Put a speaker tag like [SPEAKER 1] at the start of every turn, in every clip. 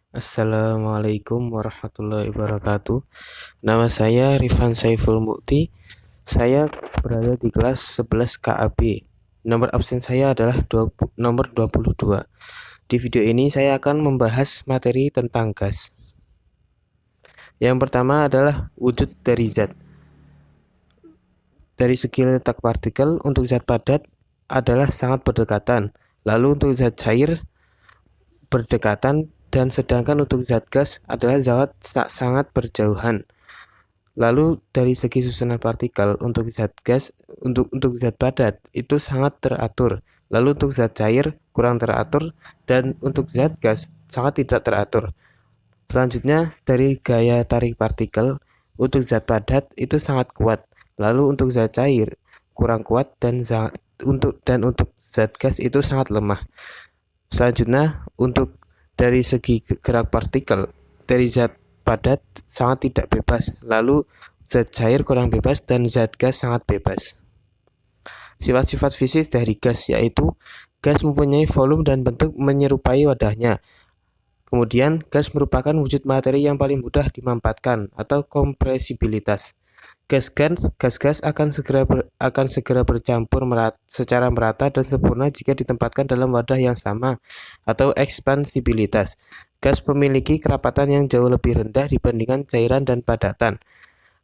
[SPEAKER 1] Assalamualaikum warahmatullahi wabarakatuh. Nama saya Rifan Saiful Mukti. Saya berada di kelas 11 KAB. Nomor absen saya adalah nomor 22. Di video ini saya akan membahas materi tentang gas. Yang pertama adalah wujud dari zat. Dari segi letak partikel, untuk zat padat adalah sangat berdekatan. Lalu untuk zat cair berdekatan, dan sedangkan untuk zat gas adalah sangat berjauhan. Lalu dari segi susunan partikel, untuk zat gas, untuk zat padat itu sangat teratur. Lalu untuk zat cair kurang teratur, dan untuk zat gas sangat tidak teratur. Selanjutnya dari gaya tarik partikel, untuk zat padat itu sangat kuat. Lalu untuk zat cair kurang kuat, dan untuk zat gas itu sangat lemah. Selanjutnya untuk dari segi gerak partikel, dari zat padat sangat tidak bebas, lalu zat cair kurang bebas, dan zat gas sangat bebas. Sifat-sifat fisik dari gas yaitu gas mempunyai volume dan bentuk menyerupai wadahnya. Kemudian gas merupakan wujud materi yang paling mudah dimanfaatkan atau kompresibilitas. Gas-gas akan segera bercampur secara merata dan sempurna jika ditempatkan dalam wadah yang sama atau ekspansibilitas. Gas memiliki kerapatan yang jauh lebih rendah dibandingkan cairan dan padatan.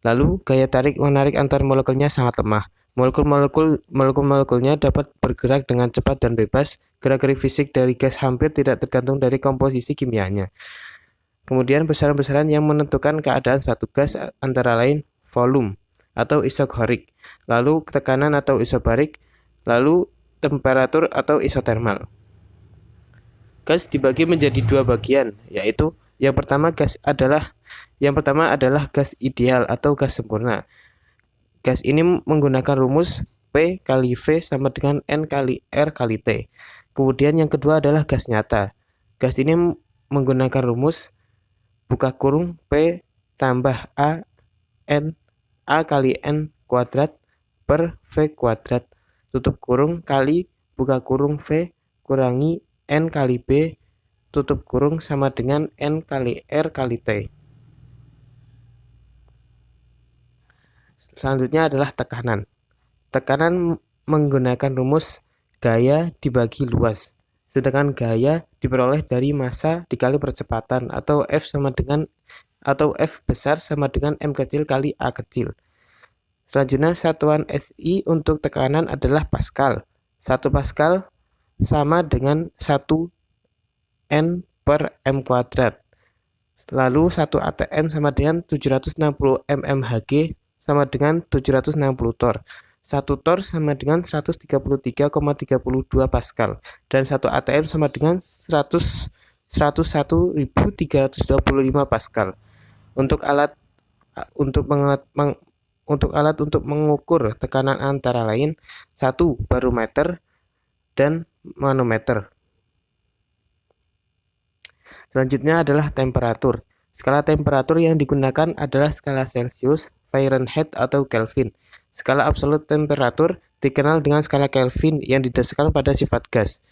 [SPEAKER 1] Lalu gaya tarik-menarik antar molekulnya sangat lemah. Molekul-molekulnya dapat bergerak dengan cepat dan bebas. Gerak-gerik fisik dari gas hampir tidak tergantung dari komposisi kimianya. Kemudian besaran-besaran yang menentukan keadaan satu gas antara lain volume atau isokorik, lalu tekanan atau isobarik, lalu temperatur atau isotermal. Gas dibagi menjadi dua bagian, yaitu yang pertama adalah gas ideal atau gas sempurna. Gas ini menggunakan rumus P kali V sama dengan N kali R kali T. Kemudian yang kedua adalah gas nyata. Gas ini menggunakan rumus buka kurung P tambah A kali N kuadrat per V kuadrat, tutup kurung kali buka kurung V kurangi N kali B, tutup kurung sama dengan N kali R kali T. Selanjutnya adalah tekanan. Tekanan menggunakan rumus gaya dibagi luas, sedangkan gaya diperoleh dari massa dikali percepatan atau F besar sama dengan M kecil kali A kecil. Selanjutnya satuan SI untuk tekanan adalah Pascal. 1 Pascal sama dengan 1 N per M kuadrat. Lalu 1 ATM sama dengan 760 mmHg sama dengan 760 torr. 1 torr sama dengan 133,32 Pascal. Dan 1 ATM sama dengan 101.325 Pascal. Untuk alat untuk mengukur tekanan antara lain 1 barometer dan manometer. Selanjutnya adalah temperatur. Skala temperatur yang digunakan adalah skala Celsius, Fahrenheit atau Kelvin. Skala absolut temperatur dikenal dengan skala Kelvin yang didasarkan pada sifat gas.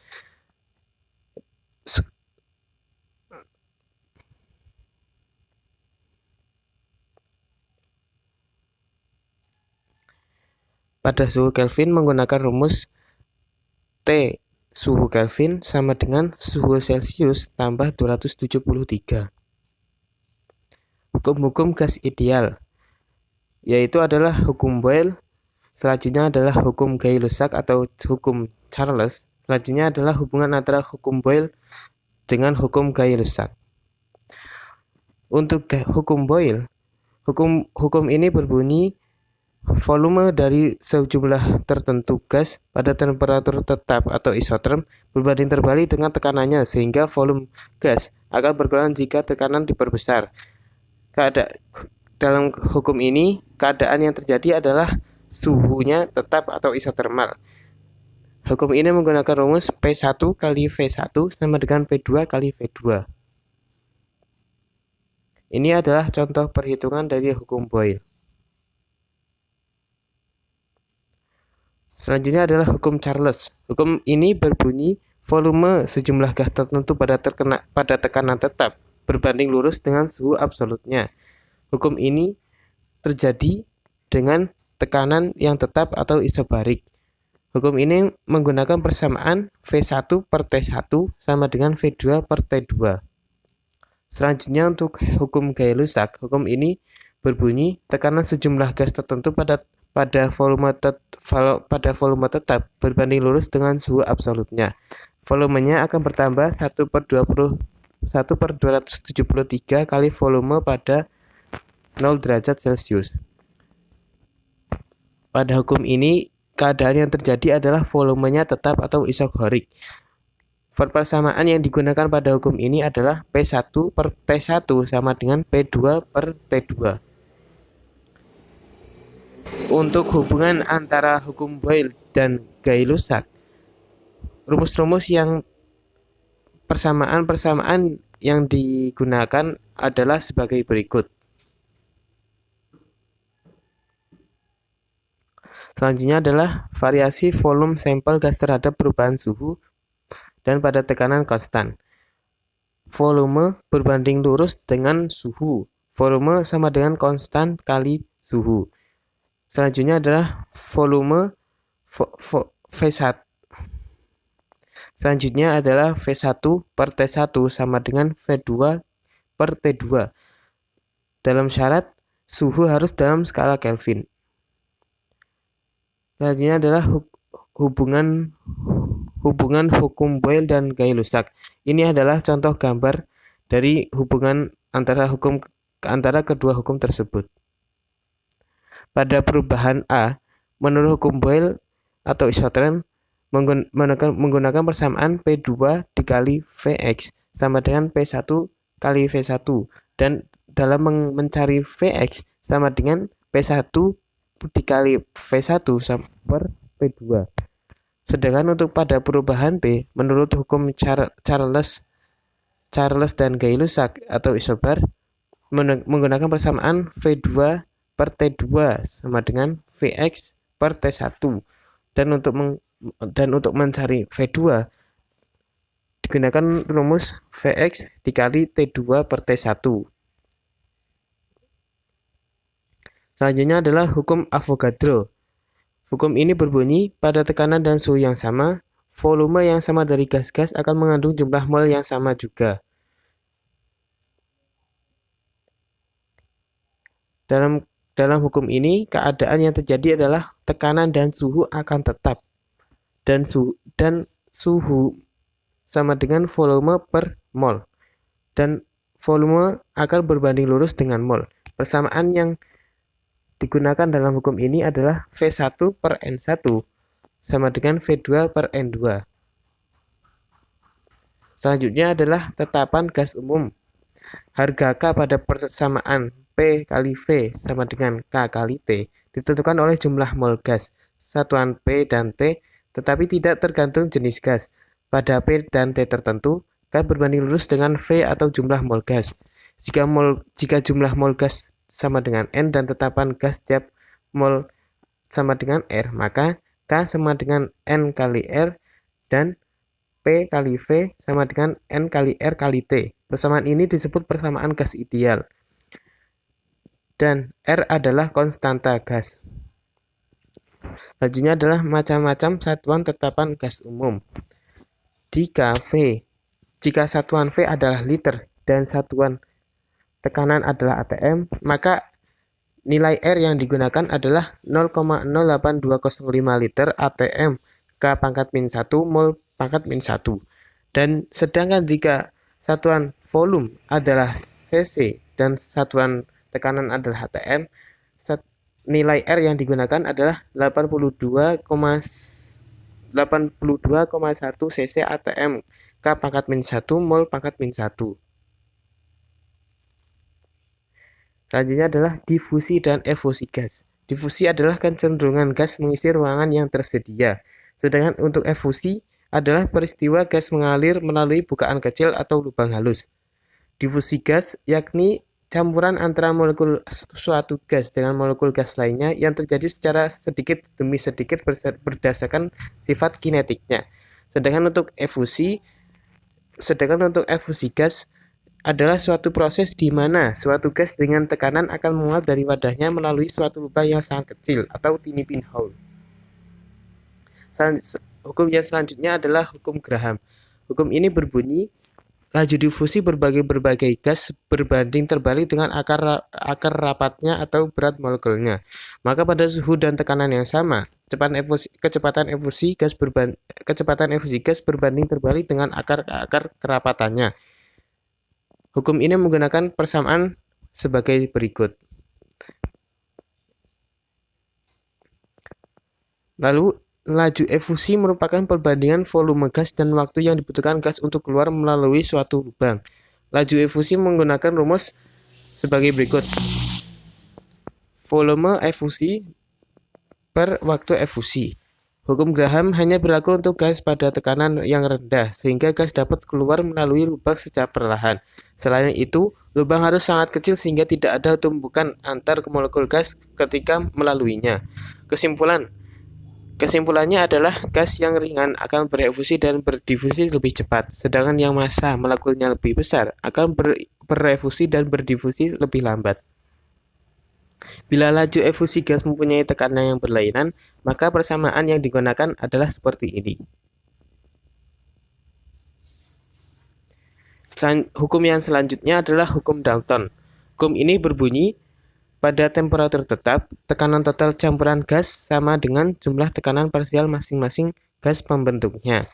[SPEAKER 1] Pada suhu Kelvin menggunakan rumus T suhu Kelvin sama dengan suhu Celsius tambah 273. Hukum-hukum gas ideal yaitu adalah hukum Boyle, selanjutnya adalah hukum Gay-Lussac atau hukum Charles, selanjutnya adalah hubungan antara hukum Boyle dengan hukum Gay-Lussac. Untuk hukum Boyle, hukum ini berbunyi volume dari sejumlah tertentu gas pada temperatur tetap atau isoterm berbanding terbalik dengan tekanannya, sehingga volume gas akan berkurang jika tekanan diperbesar. Dalam hukum ini, keadaan yang terjadi adalah suhunya tetap atau isotermal. Hukum ini menggunakan rumus P1 kali V1 sama dengan P2 kali V2. Ini adalah contoh perhitungan dari hukum Boyle. Selanjutnya adalah hukum Charles. Hukum ini berbunyi volume sejumlah gas tertentu pada tekanan tetap berbanding lurus dengan suhu absolutnya. Hukum ini terjadi dengan tekanan yang tetap atau isobarik. Hukum ini menggunakan persamaan V1 per T1 sama dengan V2 per T2. Selanjutnya untuk hukum Gay-Lussac, hukum ini berbunyi tekanan sejumlah gas tertentu pada volume tetap berbanding lurus dengan suhu absolutnya. Volumenya akan bertambah 1/273 kali volume pada 0 derajat Celcius. Pada hukum ini, keadaan yang terjadi adalah volumenya tetap atau isogorik. Persamaan yang digunakan pada hukum ini adalah P1 per T1 sama dengan P2 per T2. Untuk hubungan antara hukum Boyle dan Gay-Lussac, rumus-rumus yang persamaan yang digunakan adalah sebagai berikut. Selanjutnya adalah variasi volume sampel gas terhadap perubahan suhu dan pada tekanan konstan. Volume berbanding lurus dengan suhu. Volume sama dengan konstan kali suhu. Selanjutnya adalah volume V1. Selanjutnya adalah V1 per T1 sama dengan V2 per T2. Dalam syarat suhu harus dalam skala Kelvin. Selanjutnya adalah hubungan hukum Boyle dan Gay-Lussac. Ini adalah contoh gambar dari hubungan antara kedua hukum tersebut. Pada perubahan A, menurut hukum Boyle atau isotherm menggunakan persamaan P2 dikali Vx sama dengan P1 kali V1 dan dalam mencari Vx sama dengan P1 dikali V1 sama per P2. Sedangkan untuk pada perubahan B, menurut hukum Charles dan Gay-Lussac atau isobar menggunakan persamaan V2 per T2 sama dengan Vx per T1. Dan untuk mencari V2 digunakan rumus Vx dikali T2 per T1. Selanjutnya adalah hukum Avogadro. Hukum ini berbunyi, pada tekanan dan suhu yang sama, volume yang sama dari gas-gas akan mengandung jumlah mol yang sama juga. Dalam hukum ini, keadaan yang terjadi adalah tekanan dan suhu akan tetap. Dan suhu sama dengan volume per mol. Dan volume akan berbanding lurus dengan mol. Persamaan yang digunakan dalam hukum ini adalah V1 per N1 sama dengan V2 per N2. Selanjutnya adalah tetapan gas umum. Harga K pada persamaan P kali V sama dengan K kali T ditentukan oleh jumlah mol gas, satuan P dan T, tetapi tidak tergantung jenis gas. Pada P dan T tertentu, K berbanding lurus dengan V atau jumlah mol gas. Jika jumlah mol gas sama dengan N dan tetapan gas tiap mol sama dengan R, maka K sama dengan N kali R dan P kali V sama dengan N kali R kali T. Persamaan ini disebut persamaan gas ideal. Dan R adalah konstanta gas. Selanjutnya adalah macam-macam satuan tetapan gas umum. Jika satuan V adalah liter dan satuan tekanan adalah atm, maka nilai R yang digunakan adalah 0,08205 liter atm K pangkat min 1 mol pangkat min 1. Dan sedangkan jika satuan volume adalah cc dan satuan tekanan adalah atm, nilai R yang digunakan adalah 82,1 cc atm K pangkat min 1 mol pangkat min 1. Selanjutnya adalah difusi dan efusi gas. Difusi adalah kecenderungan gas mengisi ruangan yang tersedia. Sedangkan untuk efusi adalah peristiwa gas mengalir melalui bukaan kecil atau lubang halus. Difusi gas yakni campuran antara molekul suatu gas dengan molekul gas lainnya yang terjadi secara sedikit demi sedikit berdasarkan sifat kinetiknya. Sedangkan untuk efusi gas adalah suatu proses di mana suatu gas dengan tekanan akan menguap dari wadahnya melalui suatu lubang yang sangat kecil atau tiny pinhole. Hukum yang selanjutnya adalah hukum Graham. Hukum ini berbunyi, laju difusi berbagai gas berbanding terbalik dengan akar rapatnya atau berat molekulnya. Maka pada suhu dan tekanan yang sama, kecepatan efusi gas berbanding terbalik dengan akar kerapatannya. Hukum ini menggunakan persamaan sebagai berikut. Lalu, laju efusi merupakan perbandingan volume gas dan waktu yang dibutuhkan gas untuk keluar melalui suatu lubang. Laju efusi menggunakan rumus sebagai berikut. Volume efusi per waktu efusi. Hukum Graham hanya berlaku untuk gas pada tekanan yang rendah, sehingga gas dapat keluar melalui lubang secara perlahan. Selain itu, lubang harus sangat kecil sehingga tidak ada tumbukan antar molekul gas ketika melaluinya. Kesimpulannya adalah gas yang ringan akan berefusi dan berdifusi lebih cepat, sedangkan yang massa molekulnya lebih besar akan berefusi dan berdifusi lebih lambat. Bila laju efusi gas mempunyai tekanan yang berlainan, maka persamaan yang digunakan adalah seperti ini. Hukum yang selanjutnya adalah hukum Dalton. Hukum ini berbunyi, pada temperatur tetap, tekanan total campuran gas sama dengan jumlah tekanan parsial masing-masing gas pembentuknya.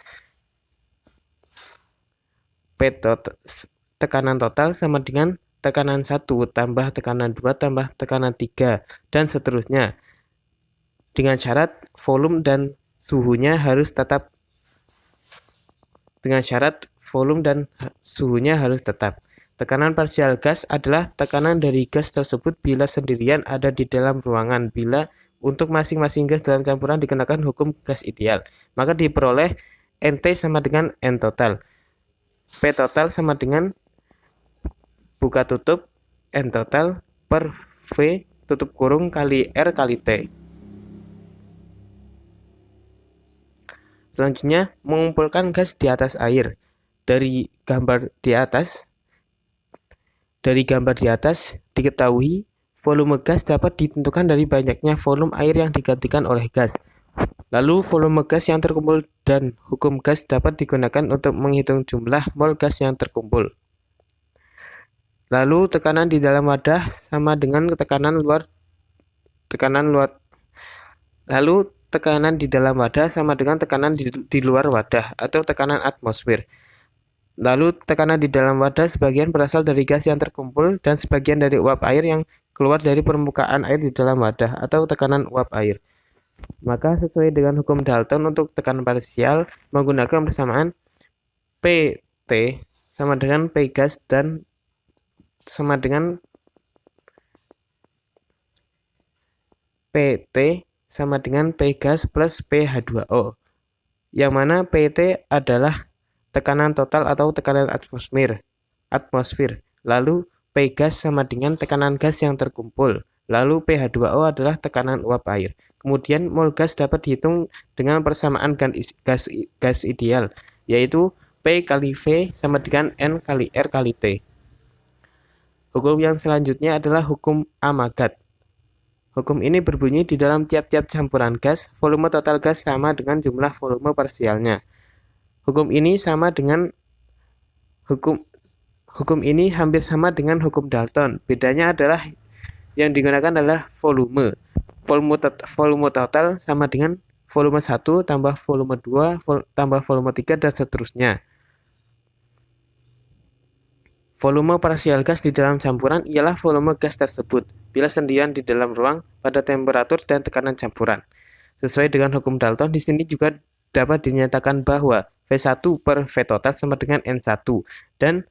[SPEAKER 1] Tekanan total sama dengan tekanan 1 tambah tekanan 2 tambah tekanan 3 dan seterusnya, dengan syarat volume dan suhunya harus tetap. Tekanan parsial gas adalah tekanan dari gas tersebut bila sendirian ada di dalam ruangan. Bila untuk masing-masing gas dalam campuran dikenakan hukum gas ideal, maka diperoleh NT sama dengan N total. P total sama dengan buka tutup N total per V tutup kurung kali R kali T. Selanjutnya, mengumpulkan gas di atas air. Dari gambar di atas diketahui volume gas dapat ditentukan dari banyaknya volume air yang digantikan oleh gas. Lalu volume gas yang terkumpul dan hukum gas dapat digunakan untuk menghitung jumlah mol gas yang terkumpul. Lalu tekanan di dalam wadah sama dengan tekanan di luar wadah atau tekanan atmosfer. Lalu tekanan di dalam wadah sebagian berasal dari gas yang terkumpul dan sebagian dari uap air yang keluar dari permukaan air di dalam wadah atau tekanan uap air. Maka sesuai dengan hukum Dalton untuk tekanan parsial menggunakan persamaan PT sama dengan P gas dan sama dengan PT sama dengan P gas plus PH2O, yang mana PT adalah tekanan total atau tekanan atmosfer. Lalu P gas sama dengan tekanan gas yang terkumpul. Lalu PH2O adalah tekanan uap air. Kemudian mol gas dapat dihitung dengan persamaan gas ideal, yaitu P kali V sama dengan N kali R kali T. Hukum yang selanjutnya adalah hukum Amagat. Hukum ini berbunyi, di dalam tiap-tiap campuran gas, volume total gas sama dengan jumlah volume parsialnya. Hukum ini hampir sama dengan hukum Dalton. Bedanya adalah yang digunakan adalah volume. Volume total sama dengan volume 1 tambah volume 2 tambah volume 3 dan seterusnya. Volume parsial gas di dalam campuran ialah volume gas tersebut bila sendirian di dalam ruang pada temperatur dan tekanan campuran. Sesuai dengan hukum Dalton, di sini juga dapat dinyatakan bahwa V1 per V total sama dengan N1 dan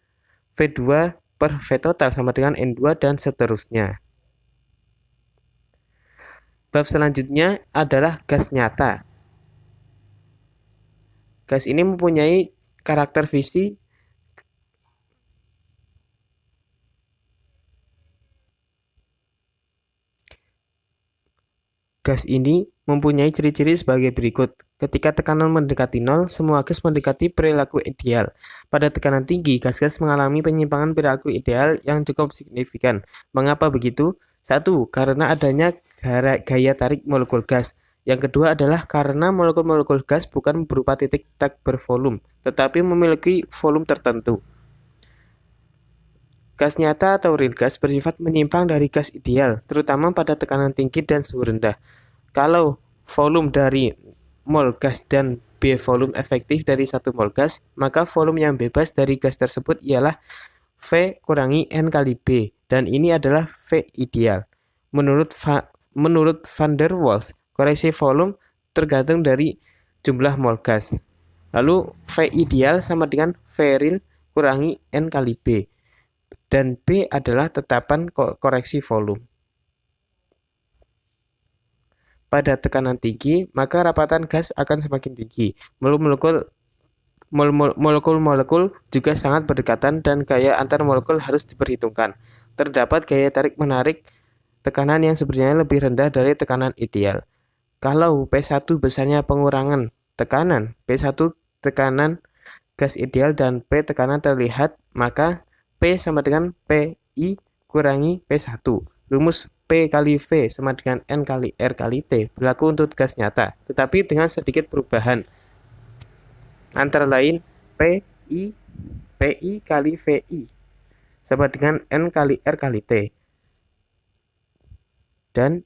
[SPEAKER 1] V2 per V total sama dengan N2 dan seterusnya. Bab selanjutnya adalah gas nyata. Gas ini mempunyai karakter fisi ciri-ciri sebagai berikut. Ketika tekanan mendekati nol, semua gas mendekati perilaku ideal. Pada tekanan tinggi, gas-gas mengalami penyimpangan perilaku ideal yang cukup signifikan. Mengapa begitu? 1. Karena adanya gaya tarik molekul gas. Yang kedua adalah karena molekul-molekul gas bukan berupa titik tak bervolume, tetapi memiliki volume tertentu. Gas nyata atau real gas bersifat menyimpang dari gas ideal, terutama pada tekanan tinggi dan suhu rendah. Kalau volume dari mol gas dan B volume efektif dari 1 mol gas, maka volume yang bebas dari gas tersebut ialah V kurangi N kali B, dan ini adalah V ideal. Menurut van der Waals, koreksi volume tergantung dari jumlah mol gas. Lalu V ideal sama dengan V real kurangi N kali B, dan B adalah tetapan koreksi volume. Pada tekanan tinggi, maka rapatan gas akan semakin tinggi. Molekul-molekul juga sangat berdekatan dan gaya antar molekul harus diperhitungkan. Terdapat gaya tarik-menarik tekanan yang sebenarnya lebih rendah dari tekanan ideal. Kalau P1 besarnya pengurangan tekanan, P1 tekanan gas ideal dan P tekanan terlihat, maka P sama dengan PI kurangi P1. Rumus P kali V sama dengan N kali R kali T berlaku untuk gas nyata, tetapi dengan sedikit perubahan. Antara lain, PI kali VI sama dengan N kali R kali T. Dan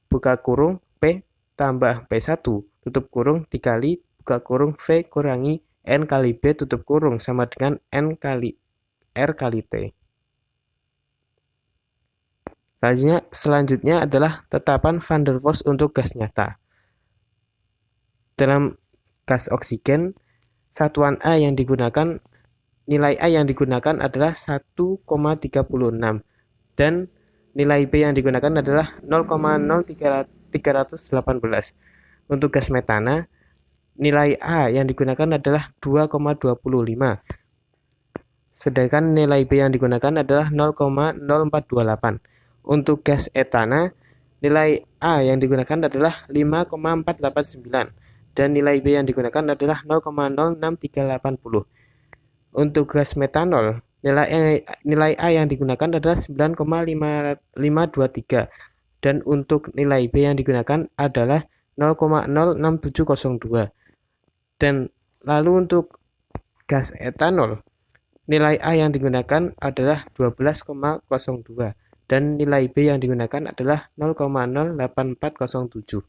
[SPEAKER 1] buka kurung P tambah P1 tutup kurung dikali buka kurung V kurangi N kali B tutup kurung sama dengan N kali R kali T. Selanjutnya adalah tetapan van der Waals untuk gas nyata. Dalam gas oksigen, satuan A yang digunakan, nilai A yang digunakan adalah 1,36 dan nilai B yang digunakan adalah 0,0318. Untuk gas metana, nilai A yang digunakan adalah 2,25, sedangkan nilai B yang digunakan adalah 0,0428. Untuk gas etana, nilai A yang digunakan adalah 5,489 dan nilai B yang digunakan adalah 0,06380. Untuk gas metanol, nilai A yang digunakan adalah 9,523 dan untuk nilai B yang digunakan adalah 0,06702. Dan lalu untuk gas etanol, nilai A yang digunakan adalah 12,02 dan nilai B yang digunakan adalah 0,08407.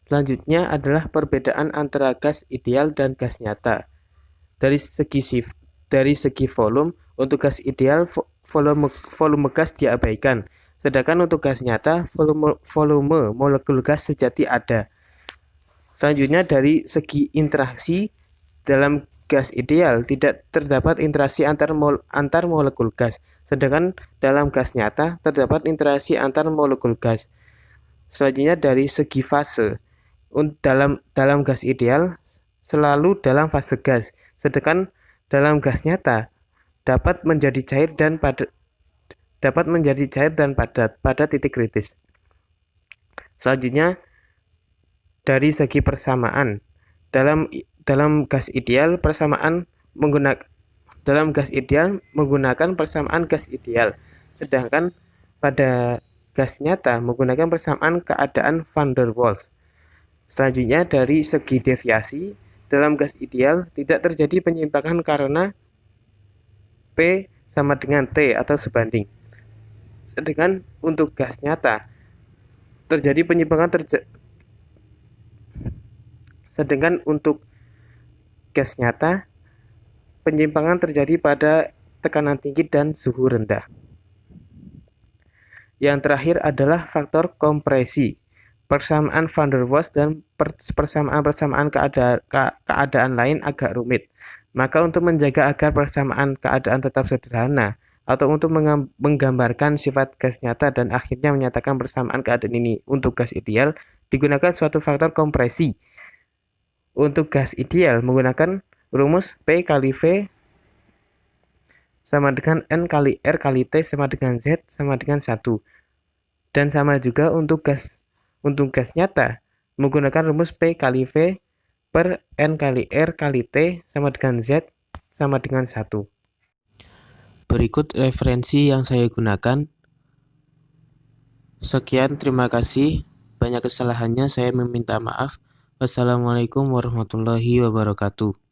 [SPEAKER 1] Selanjutnya adalah perbedaan antara gas ideal dan gas nyata. Dari segi volume, untuk gas ideal volume gas diabaikan, sedangkan untuk gas nyata volume molekul gas sejati ada. Selanjutnya dari segi interaksi, dalam gas ideal tidak terdapat interaksi antar molekul gas, sedangkan dalam gas nyata terdapat interaksi antar molekul gas. Selanjutnya dari segi fase, dalam gas ideal selalu dalam fase gas, sedangkan dalam gas nyata dapat menjadi cair dan padat pada titik kritis. Selanjutnya dari segi persamaan, dalam gas ideal menggunakan persamaan gas ideal, sedangkan pada gas nyata menggunakan persamaan keadaan van der Waals. Selanjutnya dari segi deviasi, dalam gas ideal tidak terjadi penyimpangan karena P sama dengan T atau sebanding. Sedangkan untuk gas nyata terjadi penyimpangan sedangkan untuk gas nyata penyimpangan terjadi pada tekanan tinggi dan suhu rendah. Yang terakhir adalah faktor kompresi. Persamaan van der Waals dan persamaan keadaan lain agak rumit. Maka untuk menjaga agar persamaan keadaan tetap sederhana, atau untuk menggambarkan sifat gas nyata dan akhirnya menyatakan persamaan keadaan ini untuk gas ideal, digunakan suatu faktor kompresi. Untuk gas ideal menggunakan rumus P kali V sama dengan N kali R kali T sama dengan Z sama dengan 1. Dan sama juga untuk gas Untuk gas nyata, menggunakan rumus P kali V per N kali R kali T sama dengan Z sama dengan 1. Berikut referensi yang saya gunakan. Sekian, terima kasih. Banyak kesalahannya, saya meminta maaf. Wassalamualaikum warahmatullahi wabarakatuh.